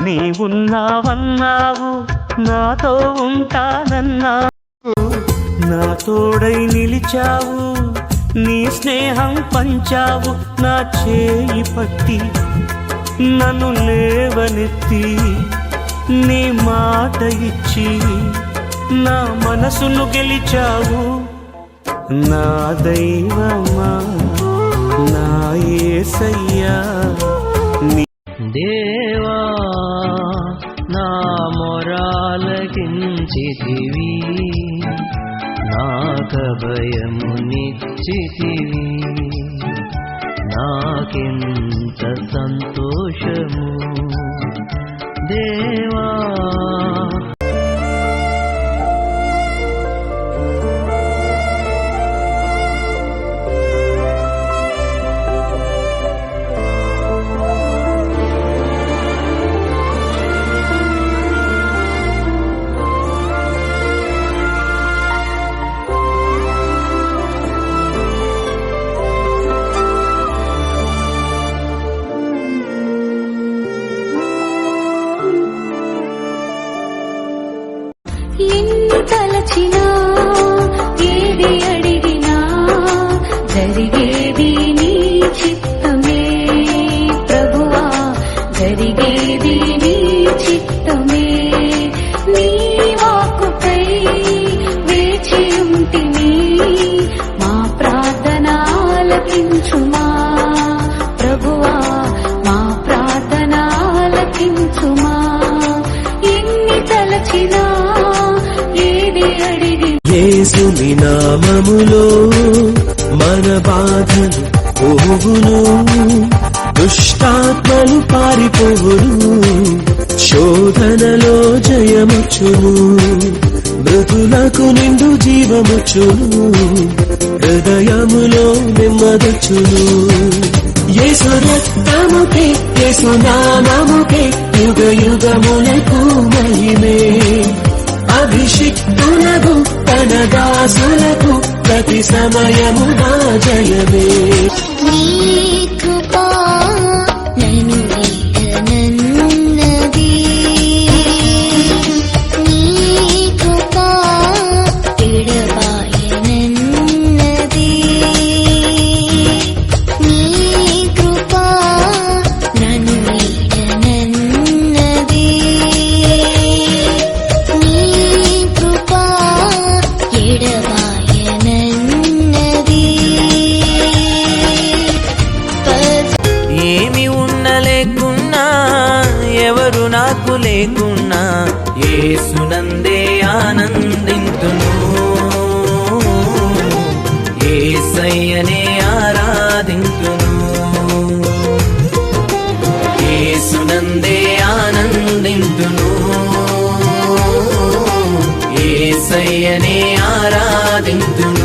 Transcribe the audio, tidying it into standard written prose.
నీవున్నావన్నావు, నాతో ఉంటానన్నావు, నా తోడై నిలిచావు, నీ స్నేహం పంచావు, నా చేయి పట్టి నన్ను లేవనెత్తి, నీ మాట ఇచ్చి నా మనసును గెలిచావు. నా దైవమా, నా యేసయ్యా, దేవా నా మొరాలకించితివి, నాకభయమునిచ్చితివి, నాకెంత సంతోషము దేవా. ఎన్ని తలచినా ఏది అడిగినా జరిగేది నీ చిత్తమే ప్రభువా, జరిగేది నీ చిత్తమే. నీ వాక్కుకై వేచి ఉంటిని, మా ప్రార్థన ఆలకించుమా ప్రభువా, మా ప్రార్థన ఆలకించుమా. ఎన్ని తలచినా యేసుని నామములో మన బాధలు పోవును, దుష్టాత్మలు పారిపోవును, శోధనలో జయముచును, మృతులకు నిండు జీవముచును, హృదయములో నెమ్మదొచ్చును. యేసు రక్తముకే, యేసు నామముకే యుగ యుగములకు మహిమే. అభిషిక్తులకు తన దాసులకు ప్రతి సమయము నా జయమే. నీ కృపా నన్ను వీడనన్నది, నీ కృపా ఎడబాయనన్నది, నీ కృపా నన్ను వీడనన్నది, నీ కృపా ఎడబాయనన్నది. ఏమి ఉన్న లేకున్నా, ఎవరు నాకు లేకున్నా, యేసునందే ఆనందింతును, యేసయ్యనే ఆరాధింతును, యేసునందే ఆనందింతును, యేసయ్యనే ఆరాధింతును.